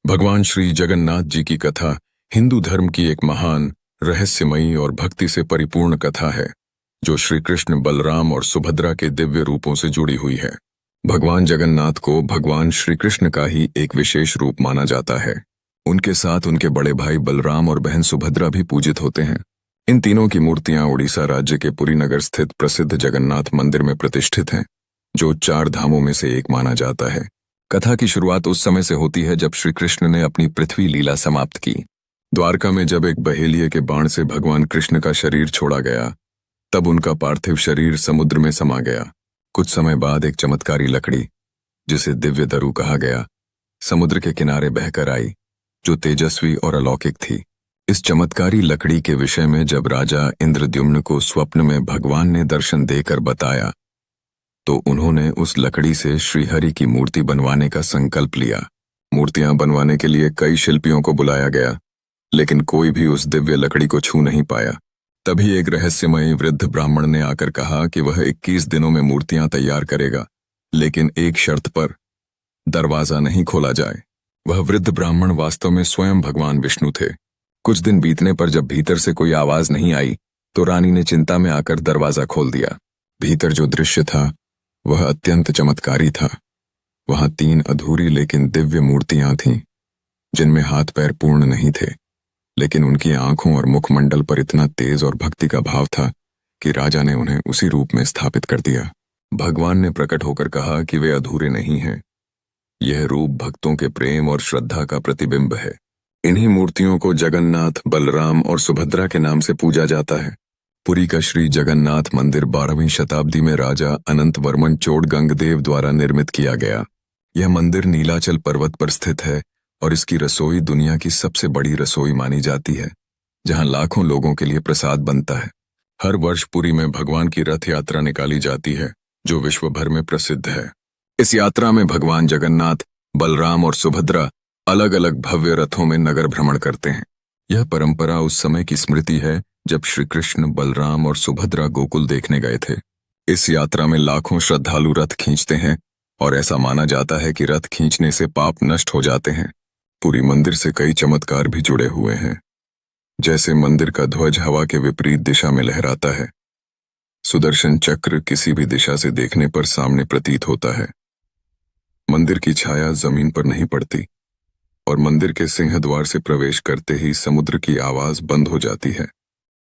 भगवान श्री जगन्नाथ जी की कथा हिंदू धर्म की एक महान, रहस्यमयी और भक्ति से परिपूर्ण कथा है, जो श्री कृष्ण, बलराम और सुभद्रा के दिव्य रूपों से जुड़ी हुई है। भगवान जगन्नाथ को भगवान श्री कृष्ण का ही एक विशेष रूप माना जाता है। उनके साथ उनके बड़े भाई बलराम और बहन सुभद्रा भी पूजित होते हैं। इन तीनों की मूर्तियां उड़ीसा राज्य के पुरी नगर स्थित प्रसिद्ध जगन्नाथ मंदिर में प्रतिष्ठित हैं, जो 4 धामों में से एक माना जाता है। कथा की शुरुआत उस समय से होती है जब श्री कृष्ण ने अपनी पृथ्वी लीला समाप्त की। द्वारका में जब एक बहेलिये के बाण से भगवान कृष्ण का शरीर छोड़ा गया, तब उनका पार्थिव शरीर समुद्र में समा गया। कुछ समय बाद एक चमत्कारी लकड़ी, जिसे दिव्य दरु कहा गया, समुद्र के किनारे बहकर आई, जो तेजस्वी और अलौकिक थी। इस चमत्कारी लकड़ी के विषय में जब राजा इंद्रद्युम्न को स्वप्न में भगवान ने दर्शन देकर बताया, तो उन्होंने उस लकड़ी से श्रीहरि की मूर्ति बनवाने का संकल्प लिया। मूर्तियां बनवाने के लिए कई शिल्पियों को बुलाया गया, लेकिन कोई भी उस दिव्य लकड़ी को छू नहीं पाया। तभी एक रहस्यमयी वृद्ध ब्राह्मण ने आकर कहा कि वह 21 दिनों में मूर्तियां तैयार करेगा, लेकिन एक शर्त पर, दरवाजा नहीं खोला जाए। वह वृद्ध ब्राह्मण वास्तव में स्वयं भगवान विष्णु थे। कुछ दिन बीतने पर जब भीतर से कोई आवाज नहीं आई, तो रानी ने चिंता में आकर दरवाजा खोल दिया। भीतर जो दृश्य था वह अत्यंत चमत्कारी था। वहां 3 अधूरी लेकिन दिव्य मूर्तियां थीं, जिनमें हाथ पैर पूर्ण नहीं थे, लेकिन उनकी आंखों और मुखमंडल पर इतना तेज और भक्ति का भाव था कि राजा ने उन्हें उसी रूप में स्थापित कर दिया। भगवान ने प्रकट होकर कहा कि वे अधूरे नहीं हैं। यह रूप भक्तों के प्रेम और श्रद्धा का प्रतिबिंब है। इन्हीं मूर्तियों को जगन्नाथ, बलराम और सुभद्रा के नाम से पूजा जाता है। पुरी का श्री जगन्नाथ मंदिर 12वीं शताब्दी में राजा अनंत वर्मन चोडगंगदेव द्वारा निर्मित किया गया। यह मंदिर नीलाचल पर्वत पर स्थित है और इसकी रसोई दुनिया की सबसे बड़ी रसोई मानी जाती है, जहां लाखों लोगों के लिए प्रसाद बनता है। हर वर्ष पुरी में भगवान की रथ यात्रा निकाली जाती है, जो विश्व भर में प्रसिद्ध है। इस यात्रा में भगवान जगन्नाथ, बलराम और सुभद्रा अलग अलग भव्य रथों में नगर भ्रमण करते हैं। यह परंपरा उस समय की स्मृति है जब श्री कृष्ण, बलराम और सुभद्रा गोकुल देखने गए थे। इस यात्रा में लाखों श्रद्धालु रथ खींचते हैं और ऐसा माना जाता है कि रथ खींचने से पाप नष्ट हो जाते हैं। पुरी मंदिर से कई चमत्कार भी जुड़े हुए हैं, जैसे मंदिर का ध्वज हवा के विपरीत दिशा में लहराता है। सुदर्शन चक्र किसी भी दिशा से देखने पर सामने प्रतीत होता है। मंदिर की छाया जमीन पर नहीं पड़ती और मंदिर के सिंह द्वार से प्रवेश करते ही समुद्र की आवाज बंद हो जाती है।